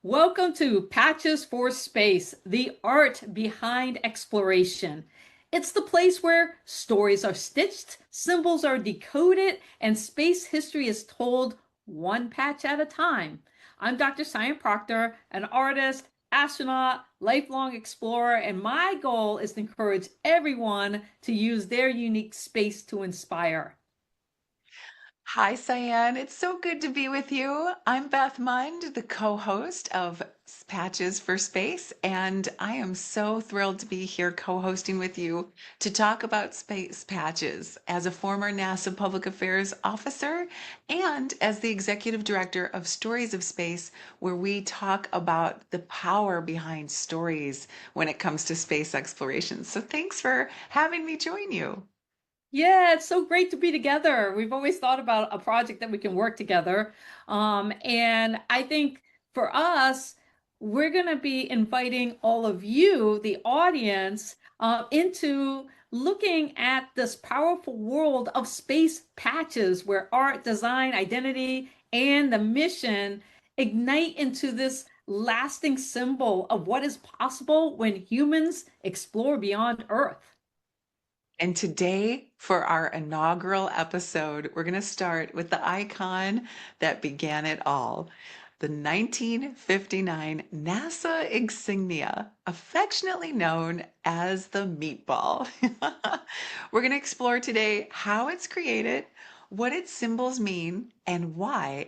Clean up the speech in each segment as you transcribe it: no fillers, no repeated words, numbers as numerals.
Welcome to Patches for Space, the art behind exploration. It's the place where stories are stitched, symbols are decoded, and space history is told one patch at a time. I'm Dr. Sian Proctor, an artist, astronaut, lifelong explorer, and my goal is to encourage everyone to use their unique space to inspire. Hi, Sian. It's so good to be with you. I'm Beth Mund, the co-host of Patches for Space, and I am so thrilled to be here co-hosting with you to talk about space patches as a former NASA public affairs officer and as the executive director of Stories of Space, where we talk about the power behind stories when it comes to space exploration. So thanks for having me join you. Yeah, it's so great to be together. We've always thought about a project that we can work together. And I think for us, we're going to be inviting all of you, the audience, into looking at this powerful world of space patches where art, design, identity, and the mission ignite into this lasting symbol of what is possible when humans explore beyond Earth. And today, for our inaugural episode, we're going to start with the icon that began it all, the 1959 NASA insignia, affectionately known as the Meatball. We're going to explore today how it's created, what its symbols mean, and why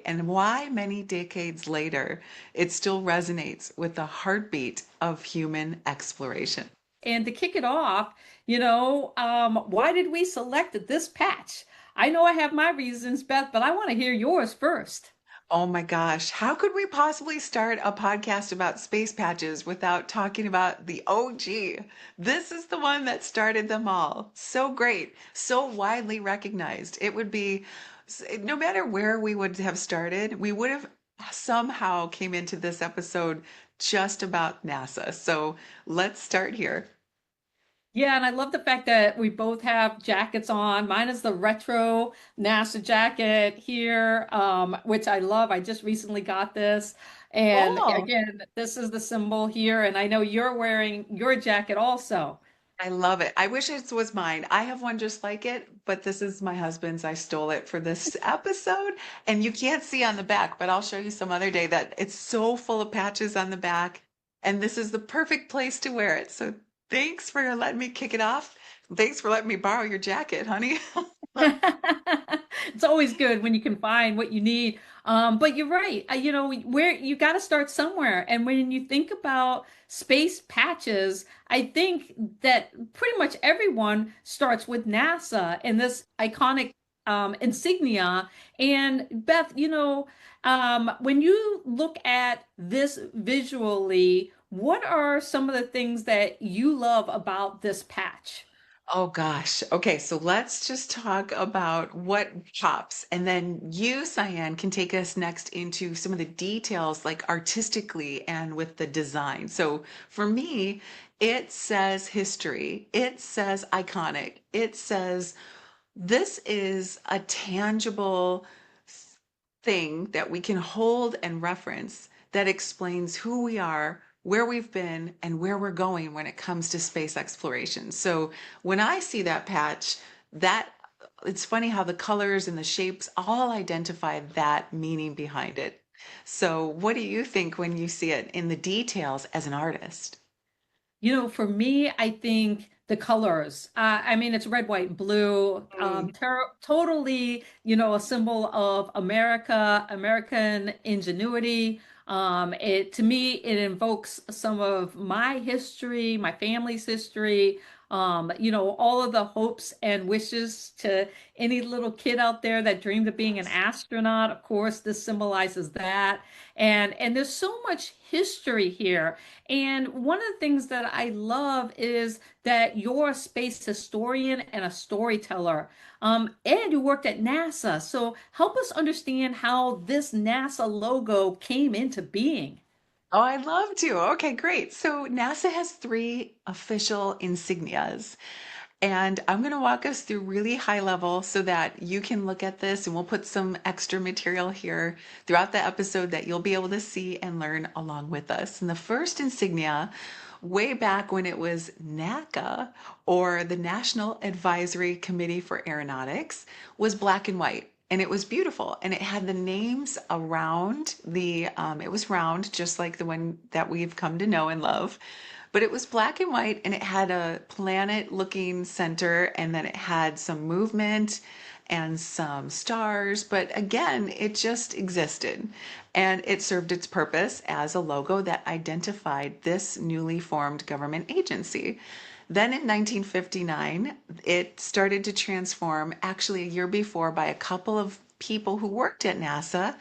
many decades later it still resonates with the heartbeat of human exploration. And to kick it off, why did we select this patch? I know I have my reasons, Beth, but I want to hear yours first. Oh my gosh, how could we possibly start a podcast about space patches without talking about the OG? This is the one that started them all. So great, so widely recognized. It would be, no matter where we would have started, we would have somehow came into this episode just about NASA. So let's start here. Yeah, and I love the fact that we both have jackets on. Mine is the retro NASA jacket here, which I love. I just recently got this. And Cool. again, this is the symbol here, and I know you're wearing your jacket also. I love it. I wish it was mine. I have one just like it, but this is my husband's. I stole it for this episode. And you can't see on the back, but I'll show you some other day that it's so full of patches on the back. And this is the perfect place to wear it. So thanks for letting me kick it off. Thanks for letting me borrow your jacket, honey. It's always good when you can find what you need. But you're right. Where you got to start somewhere. And when you think about space patches, I think that pretty much everyone starts with NASA and this iconic insignia. And Beth, when you look at this visually, what are some of the things that you love about this patch? Oh gosh. Okay, so let's just talk about what pops. And then you, Cyan, can take us next into some of the details, like artistically and with the design. So for me, it says history, it says iconic, it says this is a tangible thing that we can hold and reference that explains who we are, where we've been, and where we're going when it comes to space exploration. So when I see that patch, that it's funny how the colors and the shapes all identify that meaning behind it. So what do you think when you see it in the details as an artist? For me, I think the colors. I mean, it's red, white, and blue. Mm. Totally, a symbol of America, American ingenuity. It to me, it invokes some of my history, my family's history. All of the hopes and wishes to any little kid out there that dreamed of being an astronaut. Of course, this symbolizes that. And there's so much history here. And one of the things that I love is that you're a space historian and a storyteller. And you worked at NASA. So help us understand how this NASA logo came into being. Oh, I'd love to. Okay, great. So NASA has three official insignias. And I'm going to walk us through really high level so that you can look at this, and we'll put some extra material here throughout the episode that you'll be able to see and learn along with us. And the first insignia, way back when it was NACA, or the National Advisory Committee for Aeronautics, was black and white. And it was beautiful. And it had the names around it was round, just like the one that we've come to know and love. But it was black and white, and it had a planet looking center, and then it had some movement and some stars. But again, it just existed, and it served its purpose as a logo that identified this newly formed government agency. Then in 1959, it started to transform, actually a year before, by a couple of people who worked at NASA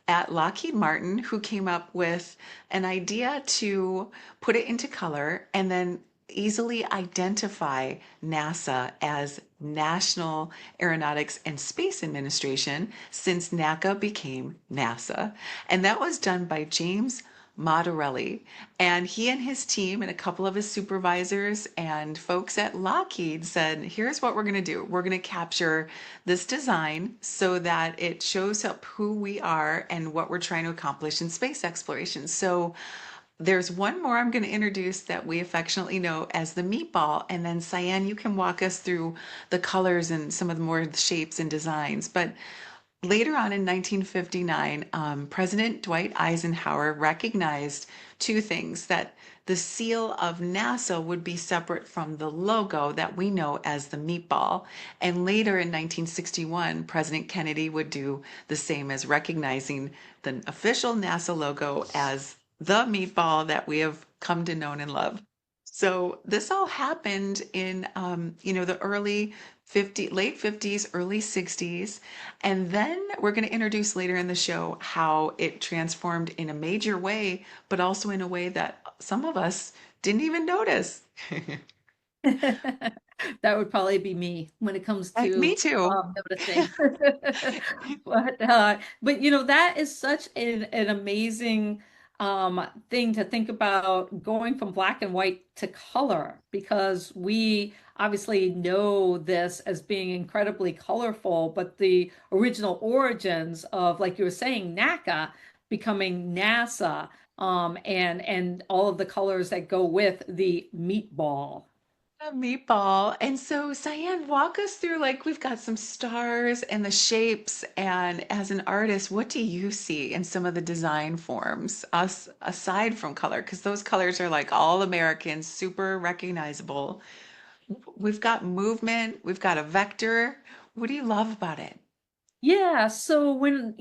at Lockheed Martin, who came up with an idea to put it into color and then easily identify NASA as National Aeronautics and Space Administration, since NACA became NASA. And that was done by James Madarelli. And he and his team and a couple of his supervisors and folks at Lockheed said, here's what we're going to do. We're going to capture this design so that it shows up who we are and what we're trying to accomplish in space exploration. So there's one more I'm going to introduce that we affectionately know as the meatball. And then Cyan, you can walk us through the colors and some of the more shapes and designs. But later on in 1959, President Dwight Eisenhower recognized two things: that the seal of NASA would be separate from the logo that we know as the meatball. And later in 1961, President Kennedy would do the same, as recognizing the official NASA logo as the meatball that we have come to know and love. So this all happened in, the late 50s, early 60s. And then we're going to introduce later in the show how it transformed in a major way, but also in a way that some of us didn't even notice. That would probably be me when it comes Me to too. noticing. But that is such an amazing thing to think about, going from black and white to color, because we obviously know this as being incredibly colorful, but the original origins of, like you were saying, NACA becoming NASA, and all of the colors that go with the meatball. A meatball. And so, Cyan, walk us through, like, we've got some stars and the shapes. And as an artist, what do you see in some of the design forms, us aside from color? Because those colors are like all American, super recognizable. We've got movement, we've got a vector. What do you love about it? Yeah, so when,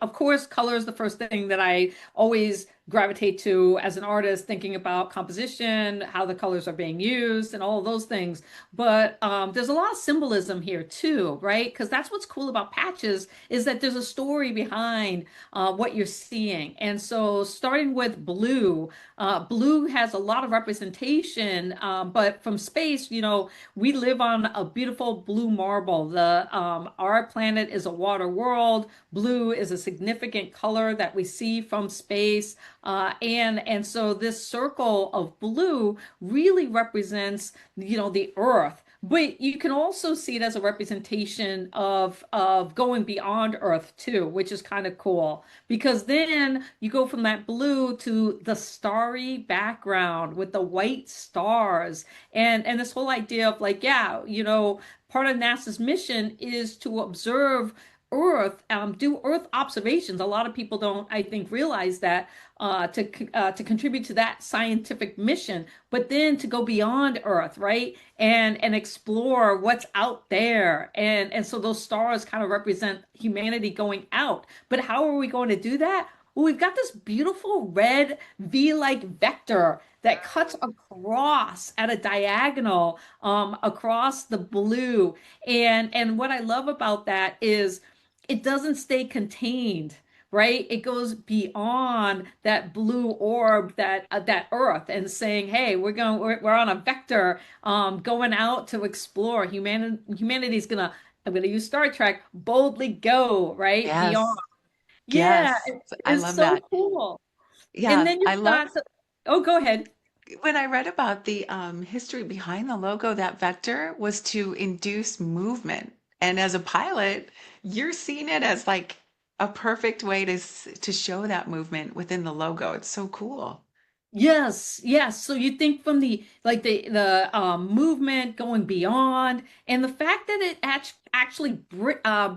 of course, color is the first thing that I always gravitate to as an artist, thinking about composition, how the colors are being used, and all of those things. But there's a lot of symbolism here too, right? Because that's what's cool about patches, is that there's a story behind what you're seeing. And so starting with blue, blue has a lot of representation, but from space, we live on a beautiful blue marble. Our planet is a water world. Blue is a significant color that we see from space. And so this circle of blue really represents, the Earth. But you can also see it as a representation of going beyond Earth too, which is kind of cool, because then you go from that blue to the starry background with the white stars, and this whole idea of, like, yeah, part of NASA's mission is to observe Earth, do Earth observations. A lot of people don't, I think, realize that, to contribute to that scientific mission, but then to go beyond Earth, right, and explore what's out there, and so those stars kind of represent humanity going out. But how are we going to do that? Well, we've got this beautiful red V-like vector that cuts across at a diagonal, across the blue. And what I love about that is it doesn't stay contained, right? It goes beyond that blue orb, that Earth, and saying, "Hey, we're on a vector, going out to explore. Humanity's gonna, I'm gonna use Star Trek, boldly go right beyond." Yes, Yeah, yes, I it's love so that. cool. And Yeah, then I you've love got, oh, go ahead. When I read about the history behind the logo, that vector was to induce movement. And as a pilot, you're seeing it as like a perfect way to show that movement within the logo. It's so cool. Yes, yes. So you think from the like the movement going beyond, and the fact that it actually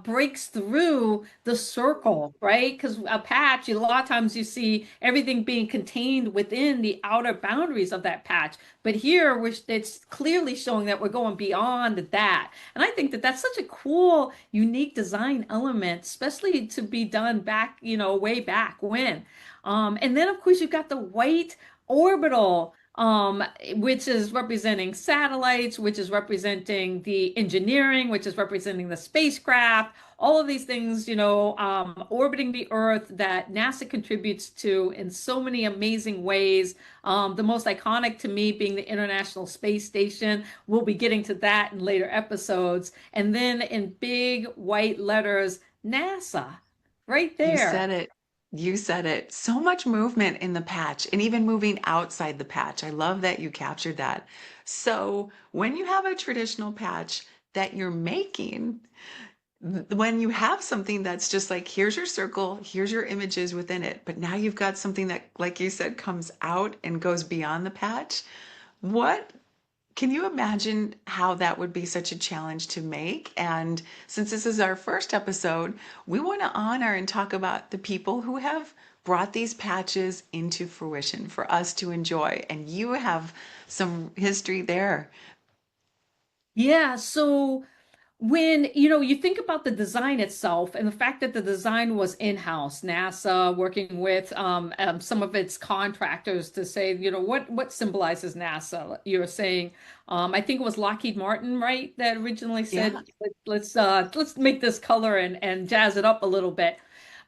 breaks through the circle, right? Because a patch, a lot of times you see everything being contained within the outer boundaries of that patch, but here it's clearly showing that we're going beyond that, and I think that that's such a cool, unique design element, especially to be done back, way back when. And then of course you've got the white orbital, which is representing satellites, which is representing the engineering, which is representing the spacecraft, all of these things, orbiting the Earth that NASA contributes to in so many amazing ways. The most iconic to me being the International Space Station. We'll be getting to that in later episodes. And then in big white letters, NASA, right You there. said it. You said it. So much movement in the patch and even moving outside the patch. I love that you captured that. So, when you have a traditional patch that you're making, when you have something that's just like, here's your circle, here's your images within it, but now you've got something that, like you said, comes out and goes beyond the patch. What can you imagine how that would be such a challenge to make? And since this is our first episode, we want to honor and talk about the people who have brought these patches into fruition for us to enjoy. And you have some history there. Yeah, so when you think about the design itself and the fact that the design was in-house, NASA working with some of its contractors to say, what symbolizes NASA? You're saying, I think it was Lockheed Martin, right, that originally said, Yeah, let's make this color and jazz it up a little bit.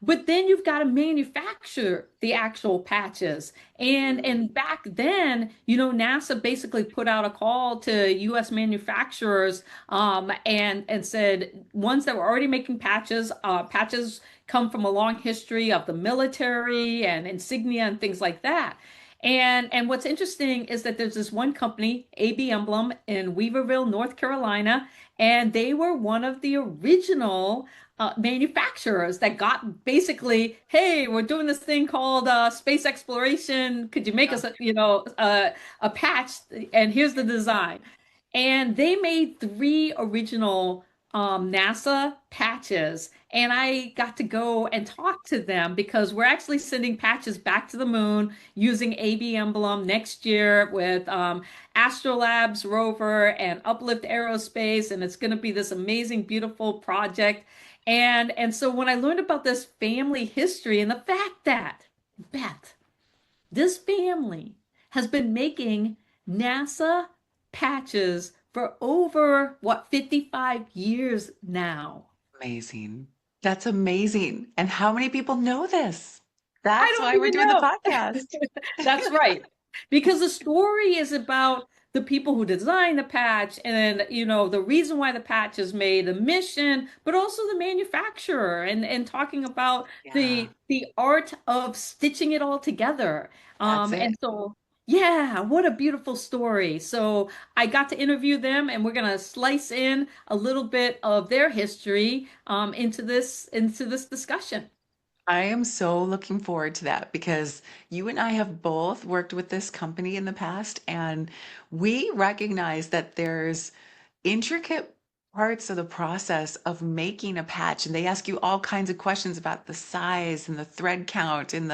But then you've got to manufacture the actual patches. And back then, NASA basically put out a call to US manufacturers, and said ones that were already making patches. Patches come from a long history of the military and insignia and things like that. And what's interesting is that there's this one company, AB Emblem, in Weaverville, North Carolina, and they were one of the original manufacturers that got basically, hey, we're doing this thing called space exploration. Could you make us a patch? And here's the design. And they made three original NASA patches. And I got to go and talk to them because we're actually sending patches back to the moon using AB Emblem next year with Astrolabs rover and Uplift Aerospace. And it's going to be this amazing, beautiful project. And so when I learned about this family history and the fact that, Beth, this family has been making NASA patches for over, what, 55 years now. amazing. That's amazing. And how many people know this? I That's don't why we're even doing the know. podcast. That's right. Because the story is about the people who designed the patch and the reason why the patch is made, the mission, but also the manufacturer and talking about Yeah, the art of stitching it all together. that's it. And so yeah, what a beautiful story. So I got to interview them and we're gonna slice in a little bit of their history into this discussion. I am so looking forward to that because you and I have both worked with this company in the past, and we recognize that there's intricate parts of the process of making a patch. And they ask you all kinds of questions about the size and the thread count and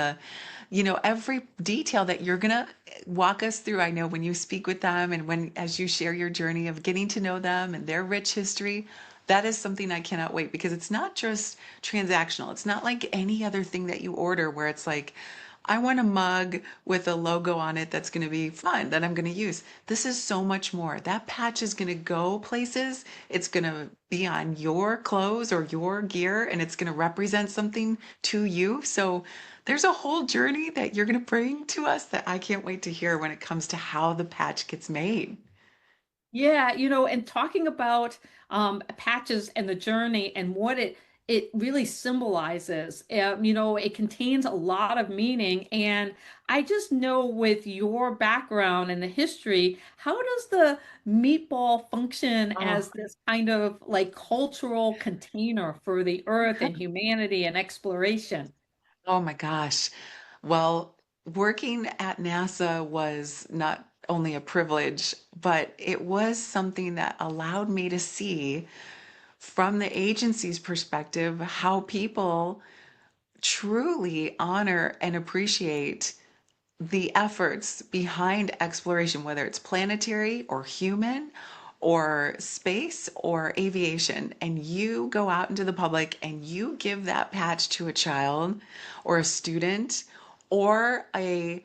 every detail that you're going to walk us through. I know when you speak with them and as you share your journey of getting to know them and their rich history, that is something I cannot wait because it's not just transactional. It's not like any other thing that you order where it's like, I want a mug with a logo on it that's going to be fun that I'm going to use. This is so much more. That patch is going to go places. It's going to be on your clothes or your gear and it's going to represent something to you. So there's a whole journey that you're going to bring to us that I can't wait to hear when it comes to how the patch gets made. Yeah, and talking about patches and the journey and what it it really symbolizes. It contains a lot of meaning. And I just know with your background and the history, how does the meatball function Oh, as this kind of like cultural container for the earth and humanity and exploration? oh my gosh. Well, working at NASA was not only a privilege, but it was something that allowed me to see from the agency's perspective how people truly honor and appreciate the efforts behind exploration, whether it's planetary or human or space or aviation, and you go out into the public and you give that patch to a child or a student or a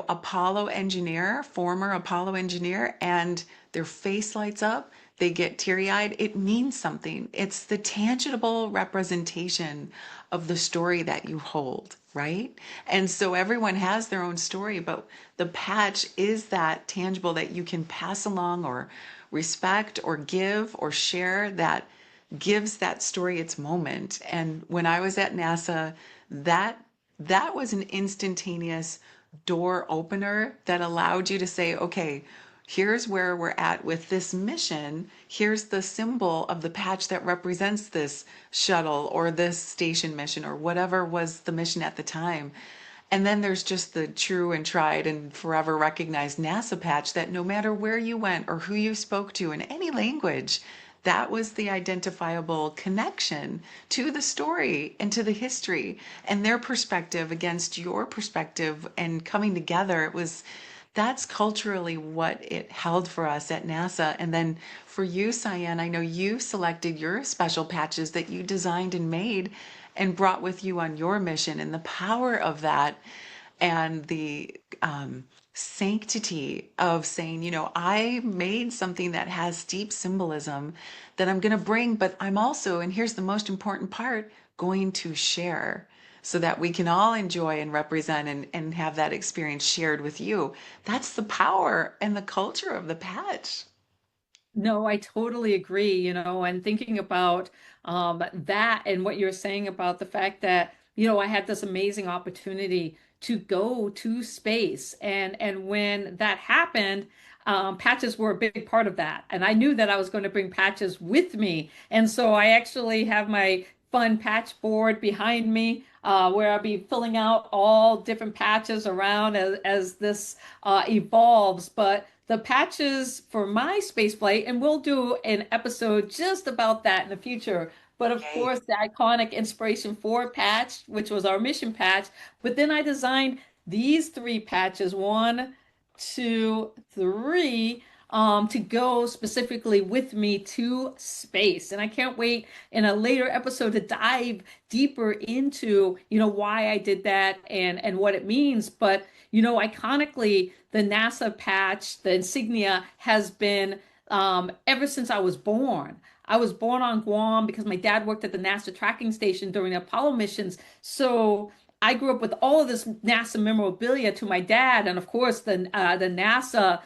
Apollo engineer, former Apollo engineer, and their face lights up, they get teary-eyed, it means something. It's the tangible representation of the story that you hold, right? And so everyone has their own story, but the patch is that tangible that you can pass along or respect or give or share that gives that story its moment. And when I was at NASA, that that was an instantaneous door opener that allowed you to say, okay, here's where we're at with this mission. Here's the symbol of the patch that represents this shuttle or this station mission or whatever was the mission at the time. And then there's just the true and tried and forever recognized NASA patch that no matter where you went or who you spoke to in any language, that was the identifiable connection to the story and to the history and their perspective against your perspective and coming together. That's culturally what it held for us at NASA. And then for you, Cyan, I know you selected your special patches that you designed and made and brought with you on your mission, and the power of that and the sanctity of saying, I made something that has deep symbolism that I'm going to bring, but I'm also, and here's the most important part, going to share so that we can all enjoy and represent and have that experience shared with you. That's the power and the culture of the patch. No, I totally agree, and thinking about that and what you're saying about the fact that, I had this amazing opportunity to go to space. And when that happened, patches were a big part of that. And I knew that I was going to bring patches with me. And so I actually have my fun patch board behind me, where I'll be filling out all different patches around as this evolves. But the patches for my space flight, and we'll do an episode just about that in the future. But of Yay. course, the iconic Inspiration 4 patch, which was our mission patch. But then I designed these three patches, one, two, three, to go specifically with me to space. And I can't wait in a later episode to dive deeper into, why I did that and what it means. But, iconically, the NASA patch, the insignia, has been ever since I was born. I was born on Guam because my dad worked at the NASA tracking station during the Apollo missions. So I grew up with all of this NASA memorabilia to my dad, and of course, the NASA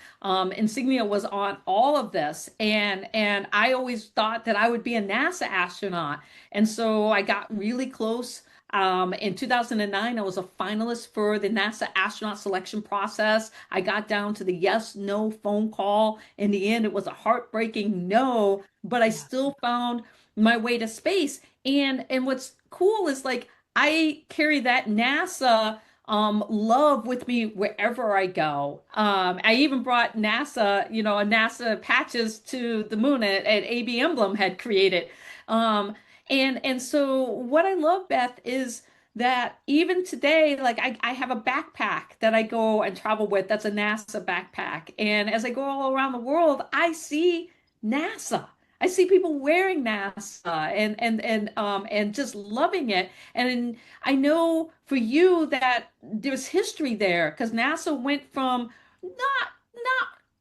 insignia was on all of this. And I always thought that I would be a NASA astronaut, and so I got really close. In 2009, I was a finalist for the NASA astronaut selection process. I got down to the yes, no phone call. In the end, it was a heartbreaking no, but I Yeah. still found my way to space. And what's cool is like I carry that NASA love with me wherever I go. I even brought NASA, a NASA patches to the moon at AB Emblem had created. Um, and so what I love, Beth, is that even today, like I have a backpack that I go and travel with that's a NASA backpack. And as I go all around the world, I see NASA. I see people wearing NASA and just loving it. And I know for you that there's history there because NASA went from not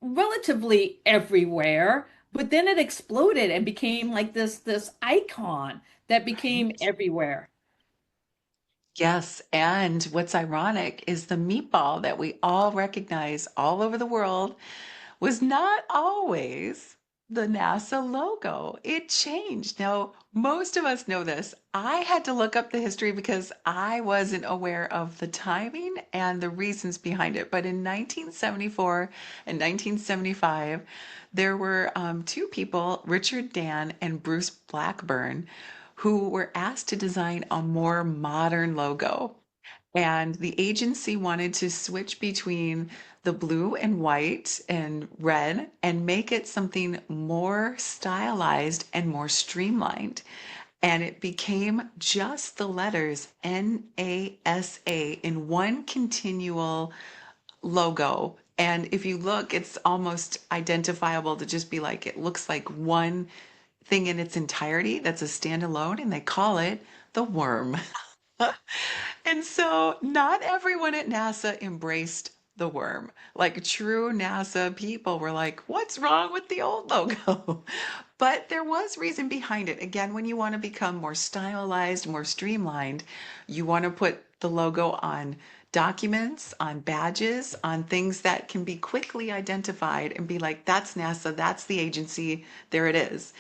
relatively everywhere, but then it exploded and became like this icon that became Right. everywhere. Yes, and what's ironic is the meatball that we all recognize all over the world was not always. the NASA logo. It changed. Now, most of us know this. I had to look up the history because I wasn't aware of the timing and the reasons behind it. But in 1974 and 1975, there were two people, Richard Dan and Bruce Blackburn, who were asked to design a more modern logo. And the agency wanted to switch between the blue and white and red and make it something more stylized and more streamlined. And it became just the letters NASA in one continual logo. And if you look, it's almost identifiable to just be like, it looks like one thing in its entirety that's a standalone, and they call it the worm. And so not everyone at NASA embraced the worm. Like true NASA people were like, what's wrong with the old logo? But there was reason behind it. Again, when you want to become more stylized, more streamlined, you want to put the logo on documents, on badges, on things that can be quickly identified and be like, that's NASA, that's the agency, there it is.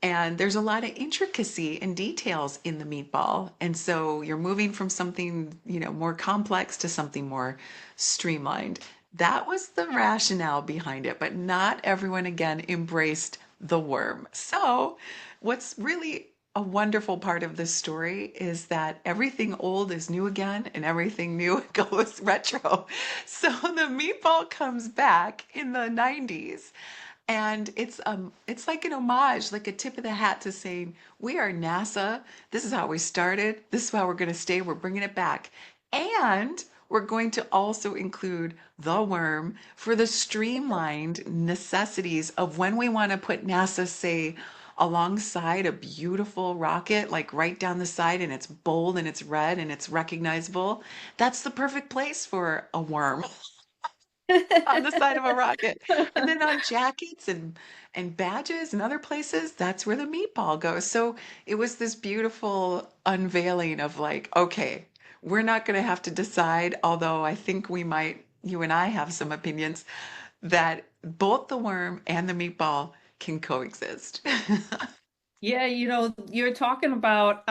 And there's a lot of intricacy and details in the meatball. And so you're moving from something, more complex to something more streamlined. That was the rationale behind it, but not everyone again embraced the worm. So what's really a wonderful part of this story is that everything old is new again and everything new goes retro. So the meatball comes back in the 90s, and it's like an homage, like a tip of the hat to saying, we are NASA. This is how we started. This is how we're going to stay. We're bringing it back. And we're going to also include the worm for the streamlined necessities of when we want to put NASA, say, alongside a beautiful rocket, like right down the side, and it's bold and it's red and it's recognizable. That's the perfect place for a worm on the side of a rocket. And then on jackets and badges and other places, that's where the meatball goes. So it was this beautiful unveiling of like, okay, we're not going to have to decide, although I think we might, you and I have some opinions that both the worm and the meatball can coexist. Yeah, you're talking about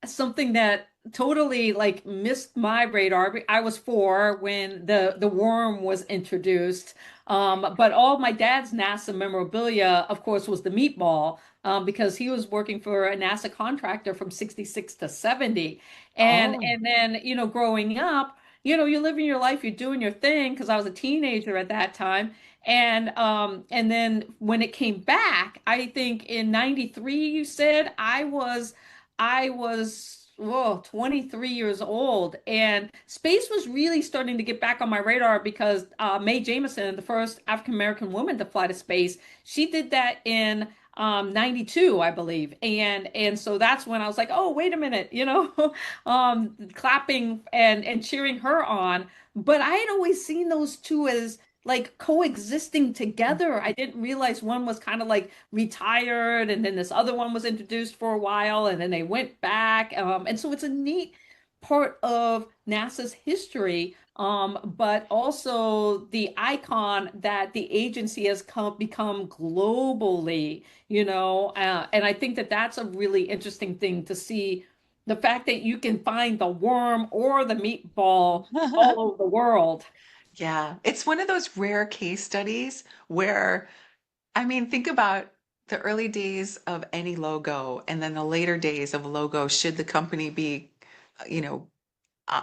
something that totally like missed my radar. I was four when the worm was introduced. But all my dad's NASA memorabilia, of course, was the meatball, because he was working for a NASA contractor from 66 to 70. And Oh. and then, growing up, you're living your life, you're doing your thing, because I was a teenager at that time. And then when it came back, I think in 93, you said I was whoa, 23 years old, and space was really starting to get back on my radar because Mae Jemison, the first African American woman to fly to space, she did that in 92, I believe. And so that's when I was like, oh, wait a minute, clapping and cheering her on. But I had always seen those two as like coexisting together. I didn't realize one was kind of like retired, and then this other one was introduced for a while, and then they went back. And so it's a neat part of NASA's history, but also the icon that the agency has become globally, and I think that that's a really interesting thing to see, the fact that you can find the worm or the meatball all over the world. Yeah, it's one of those rare case studies where, I mean, think about the early days of any logo and then the later days of a logo, should the company be, you know,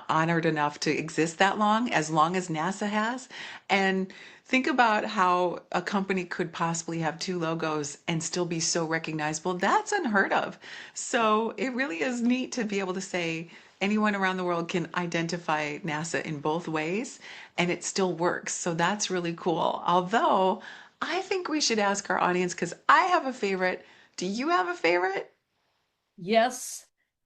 honored enough to exist that long as NASA has. And think about how a company could possibly have two logos and still be so recognizable. That's unheard of. So it really is neat to be able to say anyone around the world can identify NASA in both ways and it still works. So that's really cool. Although I think we should ask our audience, because I have a favorite. Do you have a favorite? Yes.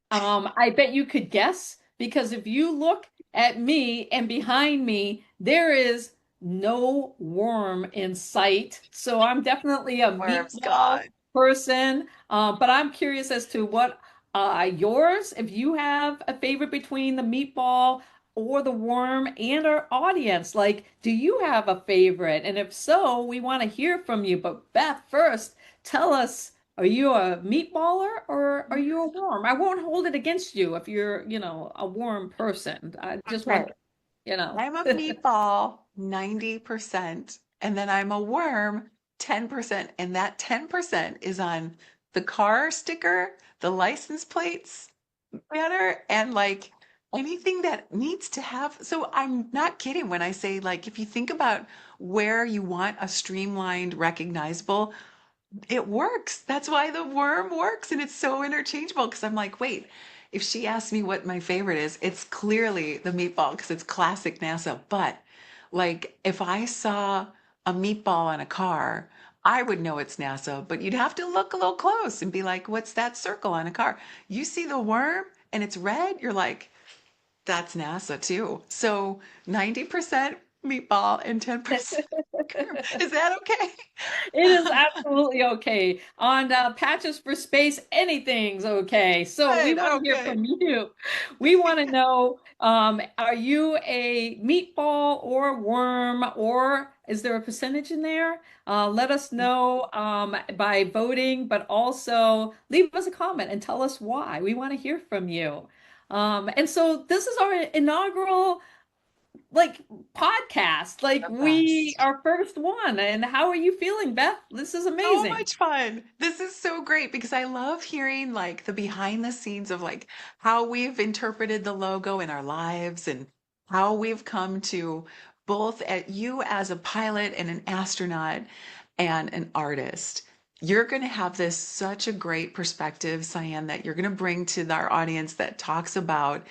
I bet you could guess, because if you look at me and behind me, there is no worm in sight. So I'm definitely a Worm's meatball gone. person. But I'm curious as to what yours, if you have a favorite between the meatball or the worm and our audience. Like, do you have a favorite? And if so, we want to hear from you. But Beth, first, tell us, are you a meatballer or are you a worm? I won't hold it against you if you're, a warm person. I just Okay. want, you know. I'm a meatball 90%, and then I'm a worm 10%. And that 10% is on the car sticker, the license plates banner, and like anything that needs to have. So I'm not kidding when I say, like, if you think about where you want a streamlined, recognizable, it works. That's why the worm works, and it's so interchangeable because I'm like, wait, if she asks me what my favorite is, it's clearly the meatball because it's classic NASA. But like if I saw a meatball on a car, I would know it's NASA, but you'd have to look a little close and be like, what's that circle on a car? You see the worm and it's red, you're like, that's NASA too. So 90% meatball and 10% worm. Is that okay? It is absolutely okay. On Patches for Space, anything's okay. So we Good. want to hear Okay. from you. We want to know, are you a meatball or worm, or is there a percentage in there? Let us know by voting, but also leave us a comment and tell us why. We want to hear from you. And so this is our inaugural like podcast. Like The we best. our first one. And how are you feeling, Beth? This is So amazing. much fun. This is so great because I love hearing like the behind the scenes of like how we've interpreted the logo in our lives and how we've come to both at you as a pilot and an astronaut and an artist. You're going to have this such a great perspective, Cyan, that you're going to bring to our audience that talks about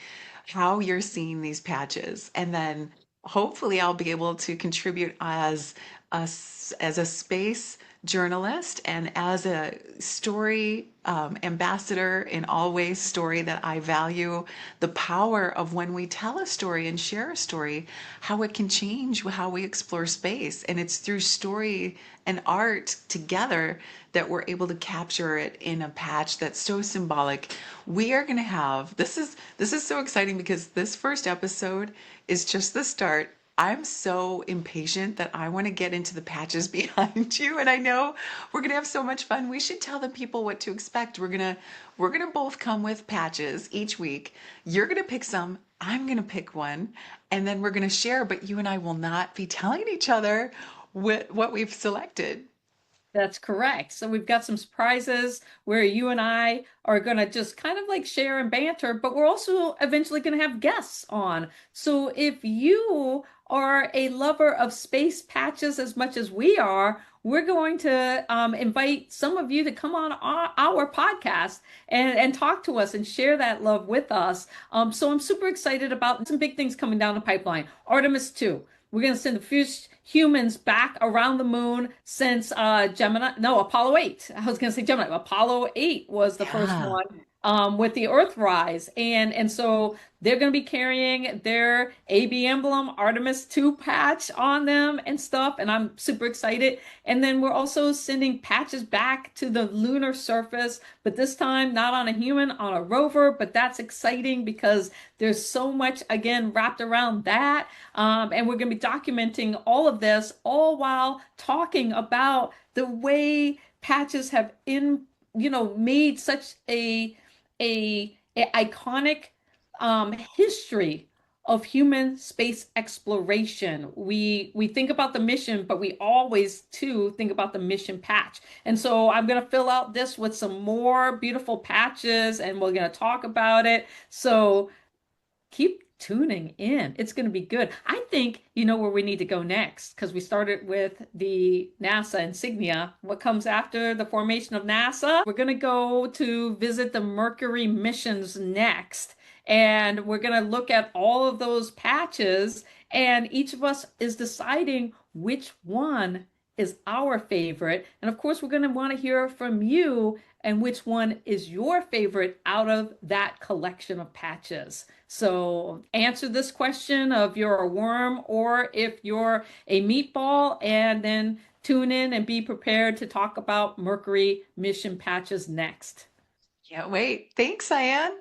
how you're seeing these patches. And then hopefully I'll be able to contribute as a space journalist and as a story ambassador in all ways story that I value the power of when we tell a story and share a story, how it can change how we explore space. And it's through story and art together that we're able to capture it in a patch that's so symbolic. We are going to have this is so exciting because this first episode is just the start. I'm so impatient that I want to get into the patches behind you, and I know we're going to have so much fun. We should tell the people what to expect. We're going to both come with patches each week. You're going to pick some, I'm going to pick one, and then we're going to share, but you and I will not be telling each other what we've selected. That's correct. So we've got some surprises where you and I are going to just kind of like share and banter, but we're also eventually going to have guests on. So if you are a lover of space patches as much as we are, we're going to invite some of you to come on our podcast and talk to us and share that love with us. So I'm super excited about some big things coming down the pipeline. Artemis 2. We're going to send the first humans back around the moon since Apollo 8. I was going to say Gemini. Apollo 8 was the first Yeah. one with the Earthrise. And so they're going to be carrying their AB emblem, Artemis 2 patch on them and stuff. And I'm super excited. And then we're also sending patches back to the lunar surface, but this time not on a human, on a rover. But that's exciting because there's so much, again, wrapped around that. And we're going to be documenting all of this, all while talking about the way patches have made such a iconic history of human space exploration. We think about the mission, but we always too think about the mission patch. And so I'm going to fill out this with some more beautiful patches and we're going to talk about it. So keep tuning in. It's going to be good. I think you know where we need to go next because we started with the NASA insignia. What comes after the formation of NASA? We're going to go to visit the Mercury missions next. And we're going to look at all of those patches, and each of us is deciding which one is our favorite. And of course, we're going to want to hear from you and which one is your favorite out of that collection of patches. So answer this question of you're a worm or if you're a meatball, and then tune in and be prepared to talk about Mercury mission patches next. Can't wait. Thanks, Cyan.